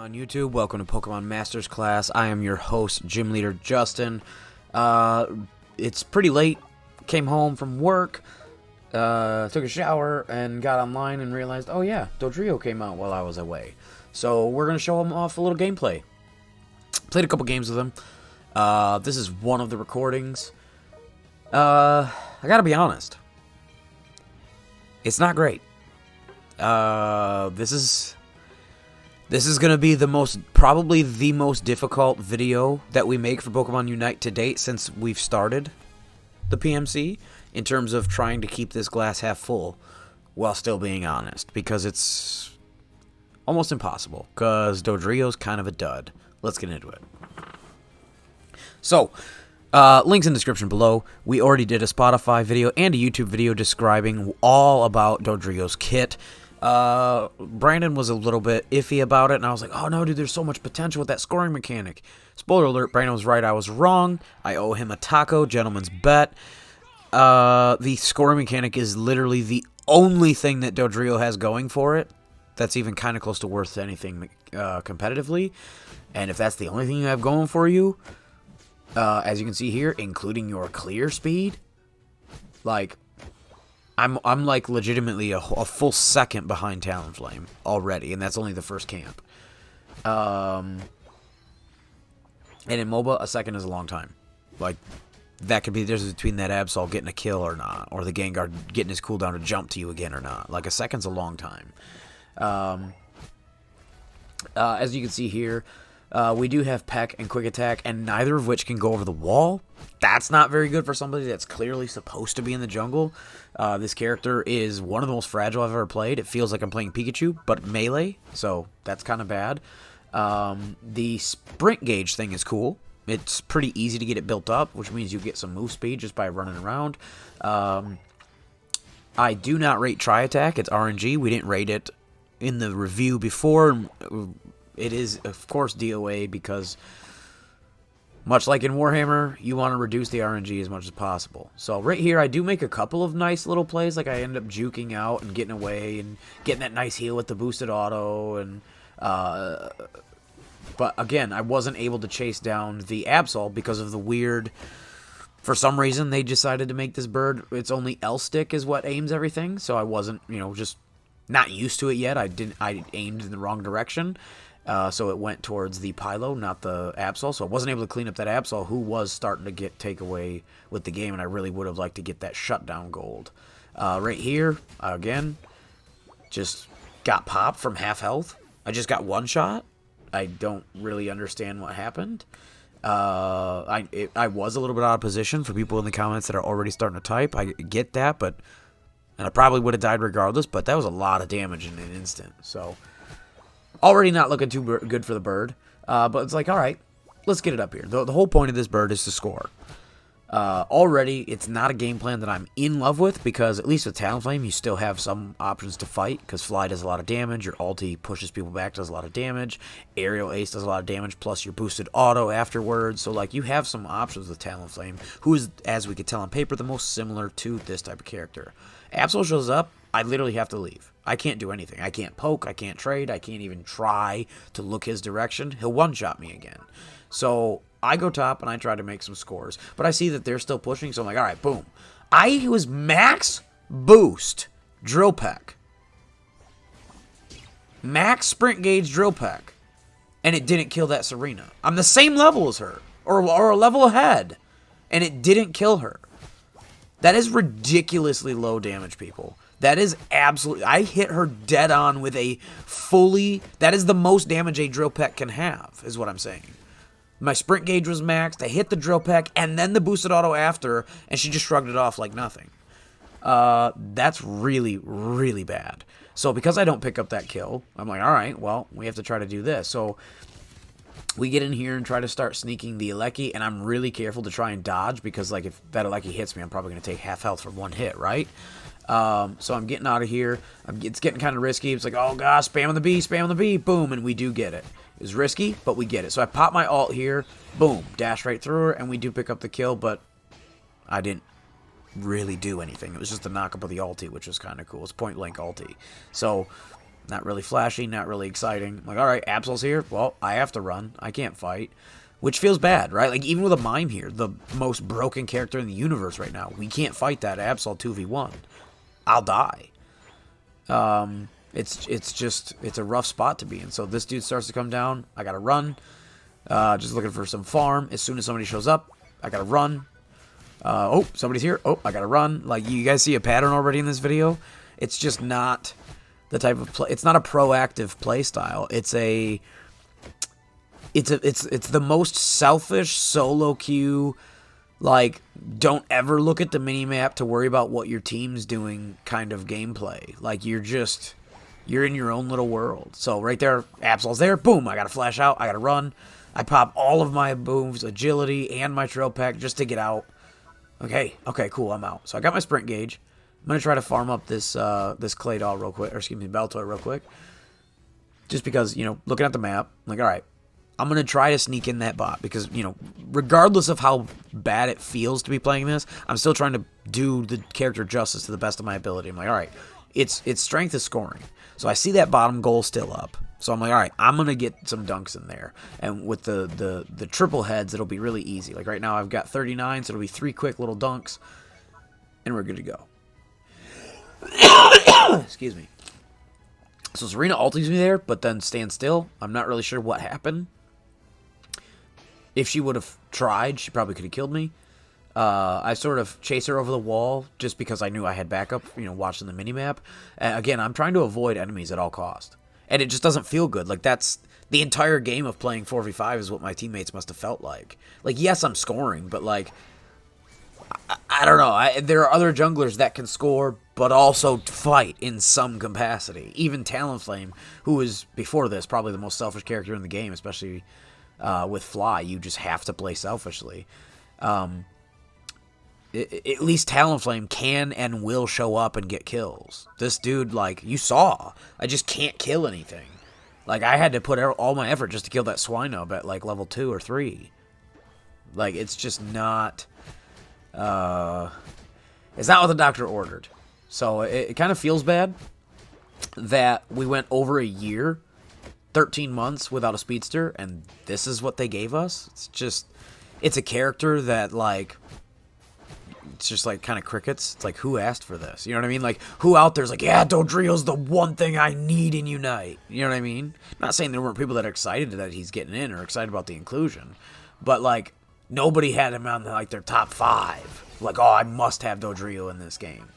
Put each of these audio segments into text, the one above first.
on YouTube. Welcome to Pokemon Masters class. I am your host, Gym Leader Justin. It's pretty late. Came home from work, took a shower, and got online and realized, oh yeah, Dodrio came out while I was away. So we're going to show him off a little gameplay. Played a couple games with him. This is one of the recordings. I gotta be honest. It's not great. This is gonna be probably the most difficult video that we make for Pokemon Unite to date since we've started the PMC, in terms of trying to keep this glass half full while still being honest, because it's almost impossible, because Dodrio's kind of a dud. Let's get into it. So, links in the description below. We already did a Spotify video and a YouTube video describing all about Dodrio's kit. Brandon was a little bit iffy about it, and I was like, oh no, dude, there's so much potential with that scoring mechanic. Spoiler alert, Brandon was right, I was wrong. I owe him a taco, gentleman's bet. The scoring mechanic is literally the only thing that Dodrio has going for it that's even kind of close to worth anything competitively. And if that's the only thing you have going for you, as you can see here, including your clear speed, like, I'm like legitimately a full second behind Talonflame already, and that's only the first camp. And in MOBA, a second is a long time. Like, that could be the difference between that Absol getting a kill or not, or the Gengar getting his cooldown to jump to you again or not. Like, a second's a long time. As you can see here, we do have Peck and Quick Attack, and neither of which can go over the wall. That's not very good for somebody that's clearly supposed to be in the jungle. This character is one of the most fragile I've ever played. It feels like I'm playing Pikachu, but melee, so that's kind of bad. The sprint gauge thing is cool. It's pretty easy to get it built up, which means you get some move speed just by running around. I do not rate Tri-Attack. It's RNG. We didn't rate it in the review before. It is, of course, DOA, because much like in Warhammer, you want to reduce the RNG as much as possible. So right here, I do make a couple of nice little plays. Like, I end up juking out and getting away and getting that nice heal with the boosted auto. And but again, I wasn't able to chase down the Absol because of the weird... For some reason, they decided to make this bird, its only L-stick is what aims everything. So I wasn't, just not used to it yet. I aimed in the wrong direction. So it went towards the Pylo, not the Absol. So I wasn't able to clean up that Absol, who was starting to get takeaway with the game, and I really would have liked to get that shutdown gold. Right here, again, just got popped from half health. I just got one shot. I don't really understand what happened. I was a little bit out of position for people in the comments that are already starting to type. I get that, and I probably would have died regardless, but that was a lot of damage in an instant. So... already not looking too good for the bird, but it's like, all right, let's get it up here. The whole point of this bird is to score. Already, it's not a game plan that I'm in love with, because at least with Talonflame, you still have some options to fight, because Fly does a lot of damage, your ulti pushes people back, does a lot of damage, Aerial Ace does a lot of damage, plus your boosted auto afterwards, so like, you have some options with Talonflame, who is, as we could tell on paper, the most similar to this type of character. Absol shows up, I literally have to leave. I can't do anything. I can't poke, I can't trade, I can't even try to look his direction. He'll one-shot me again. So I go top and I try to make some scores. But I see that they're still pushing, so I'm like, all right, boom. I was max boost Drill Peck. Max sprint gauge Drill Peck. And it didn't kill that Serena. I'm the same level as her. Or a level ahead. And it didn't kill her. That is ridiculously low damage, people. That is absolutely... I hit her dead on with a fully... That is the most damage a Drill Peck can have, is what I'm saying. My sprint gauge was maxed, I hit the Drill Peck, and then the boosted auto after, and she just shrugged it off like nothing. That's really, really bad. So because I don't pick up that kill, I'm like, alright, well, we have to try to do this. So we get in here and try to start sneaking the Alecki, and I'm really careful to try and dodge, because like if that Alecki hits me, I'm probably going to take half health from one hit, right? So I'm getting out of here. It's getting kind of risky. It's like, oh gosh, spam on the B, boom, and we do get it. It was risky, but we get it. So I pop my ult here, boom, dash right through her, and we do pick up the kill, but I didn't really do anything. It was just a knock up of the ulti, which was kind of cool. It's point blank ulti. So Not really flashy, not really exciting. I'm like, all right, Absol's here. Well, I have to run. I can't fight. Which feels bad, right? Like, even with a Mime here, the most broken character in the universe right now, we can't fight that Absol 2v1. I'll die. It's a rough spot to be in. So this dude starts to come down. I gotta run. Just looking for some farm. As soon as somebody shows up, I gotta run. Oh, somebody's here. Oh, I gotta run. Like, you guys see a pattern already in this video. It's just not the type of play. It's not a proactive play style. It's the most selfish solo queue. Like, don't ever look at the minimap to worry about what your team's doing kind of gameplay. Like, you're in your own little world. So right there, Absol's there. Boom, I gotta flash out. I gotta run. I pop all of my moves, agility, and my trail pack just to get out. Okay, cool, I'm out. So I got my sprint gauge. I'm going to try to farm up this this clay doll real quick, or excuse me, Baltoy real quick. Just because, you know, looking at the map, I'm like, all right, I'm going to try to sneak in that bot. Because, you know, regardless of how bad it feels to be playing this, I'm still trying to do the character justice to the best of my ability. I'm like, all right, its strength is scoring. So I see that bottom goal still up. So I'm like, all right, I'm going to get some dunks in there. And with the triple heads, it'll be really easy. Like right now I've got 39, so it'll be 3 quick little dunks. And we're good to go. Excuse me. So Serena ulties me there, but then stands still. I'm not really sure what happened. If she would have tried, she probably could have killed me. I sort of chase her over the wall just because I knew I had backup, you know, watching the minimap. Again, I'm trying to avoid enemies at all cost. And it just doesn't feel good. Like, that's the entire game of playing 4v5 is what my teammates must have felt like. Like, yes, I'm scoring, but, like, I don't know. There are other junglers that can score, but also fight in some capacity. Even Talonflame, who was, before this, probably the most selfish character in the game, especially with Fly. You just have to play selfishly. At least Talonflame can and will show up and get kills. This dude, like, you saw, I just can't kill anything. Like, I had to put all my effort just to kill that Swinub at, like, level 2 or 3. Like, it's just not... it's not what the doctor ordered. So it kind of feels bad that we went over a year, 13 months without a speedster, and this is what they gave us. It's just, it's a character that, like, it's just like kind of crickets. It's like, who asked for this? You know what I mean? Like, who out there's like, yeah, Dodrio's the one thing I need in Unite. You know what I mean? I'm not saying there weren't people that are excited that he's getting in or excited about the inclusion, but like, nobody had him on like their top 5. Like, oh, I must have Dodrio in this game.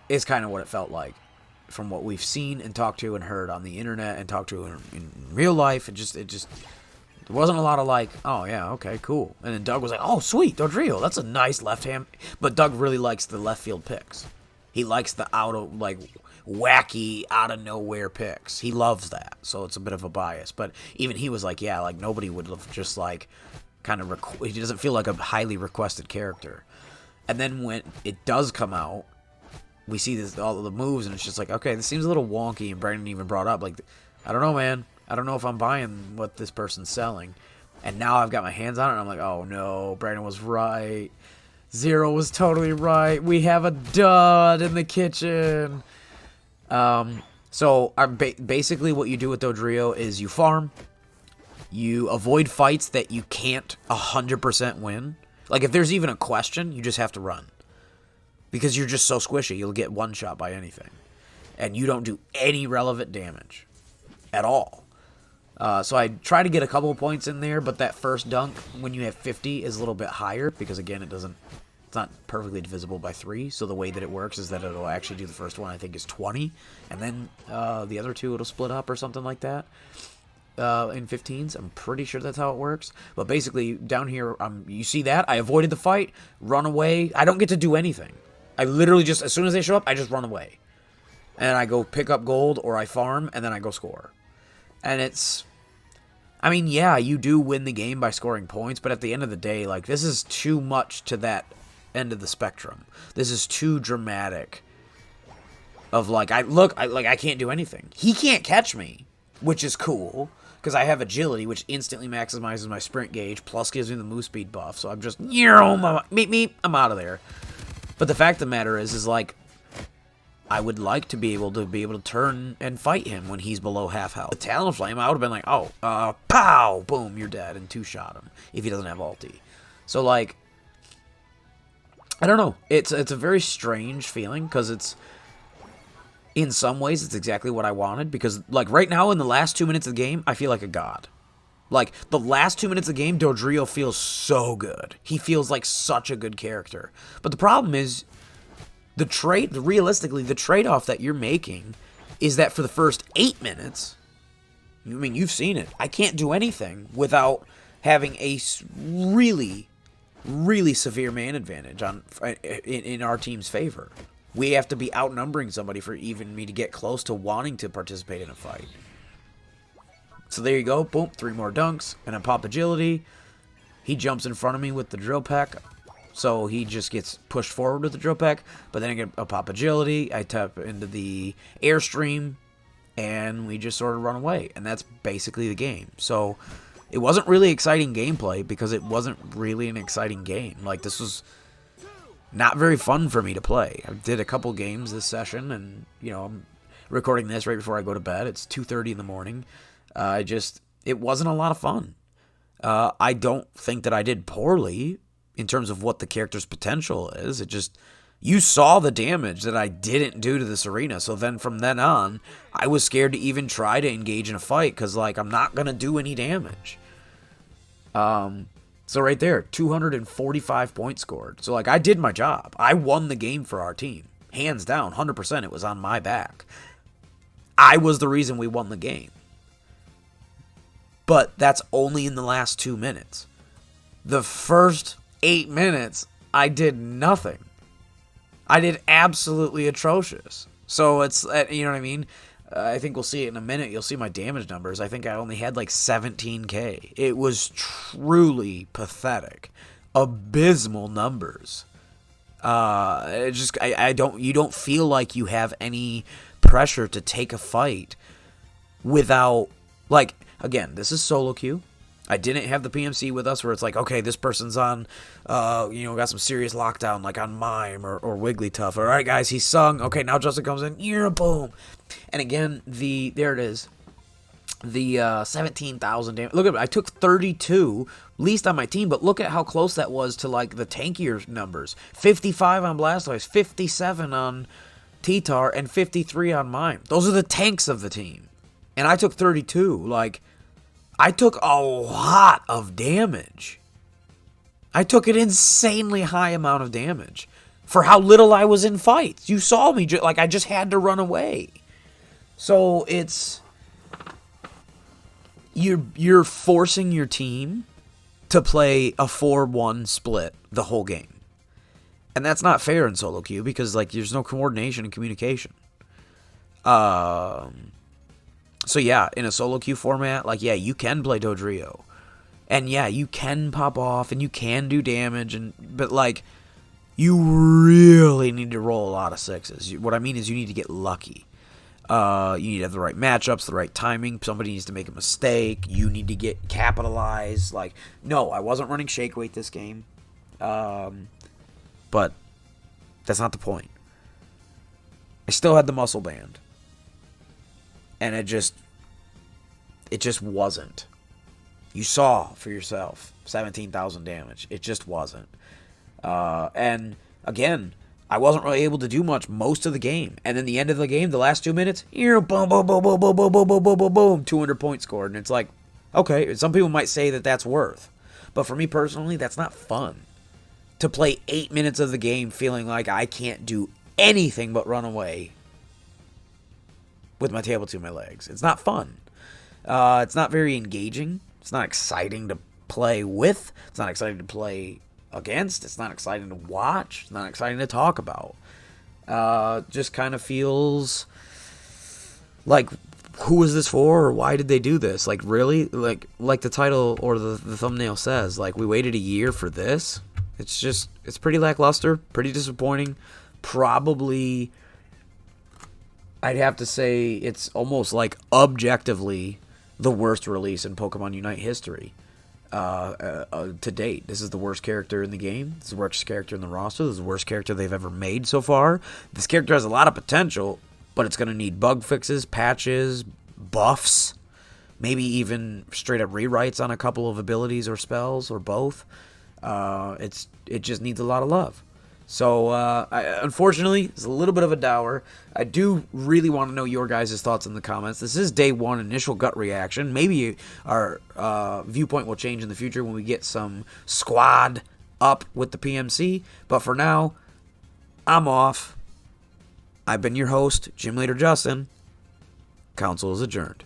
It's kind of what it felt like from what we've seen and talked to and heard on the internet and talked to in real life. It just there wasn't a lot of like, oh yeah, okay, cool. And then Doug was like, oh sweet, Dodrio, that's a nice left hand. But Doug really likes the left field picks. He likes the wacky out of nowhere picks. He loves that, so it's a bit of a bias. But even he was like, yeah, like nobody would have just like kind of he doesn't feel like a highly requested character. And then when it does come out, we see all of the moves, and it's just like, okay, this seems a little wonky. And Brandon even brought up, like, I don't know, man. I don't know if I'm buying what this person's selling. And now I've got my hands on it, and I'm like, oh no, Brandon was right. Zero was totally right. We have a dud in the kitchen. So basically what you do with Dodrio is you farm. You avoid fights that you can't 100% win. Like, if there's even a question, you just have to run. Because you're just so squishy, you'll get one shot by anything. And you don't do any relevant damage. At all. So I try to get a couple of points in there, but that first dunk, when you have 50, is a little bit higher. Because, again, it's not perfectly divisible by 3. So the way that it works is that it'll actually do the first one, I think, is 20. And then the other 2, it'll split up or something like that. In 15s. I'm pretty sure that's how it works. But basically, down here, you see that? I avoided the fight, run away. I don't get to do anything. I literally just, as soon as they show up, I just run away. And I go pick up gold, or I farm, and then I go score. And it's, I mean, yeah, you do win the game by scoring points, but at the end of the day, like, this is too much to that end of the spectrum. This is too dramatic. Of, like, I can't do anything. He can't catch me, which is cool. Because I have agility, which instantly maximizes my sprint gauge, plus gives me the move speed buff. So I'm just, meet me, I'm out of there. But the fact of the matter is like, I would like to be able to turn and fight him when he's below half health. The Talonflame, I would have been like, oh, pow, boom, you're dead, and two-shot him if he doesn't have ulti. So, like, I don't know. It's a very strange feeling, because it's, in some ways, it's exactly what I wanted, because, like, right now, in the last 2 minutes of the game, I feel like a god. Like, the last 2 minutes of the game, Dodrio feels so good. He feels like such a good character. But the problem is, realistically, the trade-off that you're making is that for the first 8 minutes, I mean, you've seen it, I can't do anything without having a really, really severe man advantage in our team's favor. We have to be outnumbering somebody for even me to get close to wanting to participate in a fight. So there you go, boom, 3 more dunks, and I pop agility. He jumps in front of me with the drill peck. So he just gets pushed forward with the drill peck, but then I get a pop agility, I tap into the airstream, and we just sort of run away. And that's basically the game. So it wasn't really exciting gameplay because it wasn't really an exciting game. Like, this was not very fun for me to play. I did a couple games this session, and, you know, I'm recording this right before I go to bed. It's 2:30 in the morning. It wasn't a lot of fun. I don't think that I did poorly in terms of what the character's potential is. It just, you saw the damage that I didn't do to this arena. So then from then on, I was scared to even try to engage in a fight because, like, I'm not going to do any damage. So right there, 245 points scored. So, like, I did my job. I won the game for our team. Hands down, 100%. It was on my back. I was the reason we won the game. But that's only in the last 2 minutes. The first 8 minutes, I did nothing. I did absolutely atrocious. So it's, you know what I mean? I think we'll see it in a minute. You'll see my damage numbers. I think I only had like 17k. It was truly pathetic. Abysmal numbers. You don't feel like you have any pressure to take a fight without, like, again, this is solo queue. I didn't have the PMC with us where it's like, okay, this person's on, got some serious lockdown, like on Mime or Wigglytuff. All right, guys, he's sung. Okay, now Justin comes in. Yeah, boom. And again, there it is. The 17,000 damage. Look at it. I took 32, least on my team, but look at how close that was to, like, the tankier numbers. 55 on Blastoise, 57 on T-Tar, and 53 on Mime. Those are the tanks of the team. And I took 32, like, I took a lot of damage. I took an insanely high amount of damage for how little I was in fights. You saw me, like, I just had to run away. So it's, you're forcing your team to play a 4-1 split the whole game. And that's not fair in solo queue because, like, there's no coordination and communication. So yeah, in a solo queue format, like, yeah, you can play Dodrio. And yeah, you can pop off and you can do damage, but, like, you really need to roll a lot of 6s. What I mean is you need to get lucky. You need to have the right matchups, the right timing. Somebody needs to make a mistake. You need to get capitalized. Like, no, I wasn't running shake weight this game. But that's not the point. I still had the muscle band. And it just wasn't. You saw for yourself, 17,000 damage. It just wasn't. And again, I wasn't really able to do much most of the game. And then the end of the game, the last 2 minutes, boom, boom, boom, boom, boom, boom, boom, boom, boom, boom, boom, boom, 200 points scored. And it's like, okay, some people might say that that's worth. But for me personally, that's not fun. To play 8 minutes of the game feeling like I can't do anything but run away with my tail between my legs. It's not fun. It's not very engaging. It's not exciting to play with. It's not exciting to play against. It's not exciting to watch. It's not exciting to talk about. Just kind of feels like, who is this for, or why did they do this? Like, really? Like the title or the thumbnail says, like, we waited a year for this? It's pretty lackluster, pretty disappointing. Probably, I'd have to say it's almost like objectively the worst release in Pokemon Unite history. to date. This is the worst character in the game. This is the worst character in the roster. This is the worst character they've ever made so far. This character has a lot of potential, but it's going to need bug fixes, patches, buffs, maybe even straight up rewrites on a couple of abilities or spells or both. It just needs a lot of love. So, unfortunately, it's a little bit of a dour. I do really want to know your guys' thoughts in the comments. This is day one, initial gut reaction. Maybe our viewpoint will change in the future when we get some squad up with the PMC. But for now, I'm off. I've been your host, Gym Leader Justin. Council is adjourned.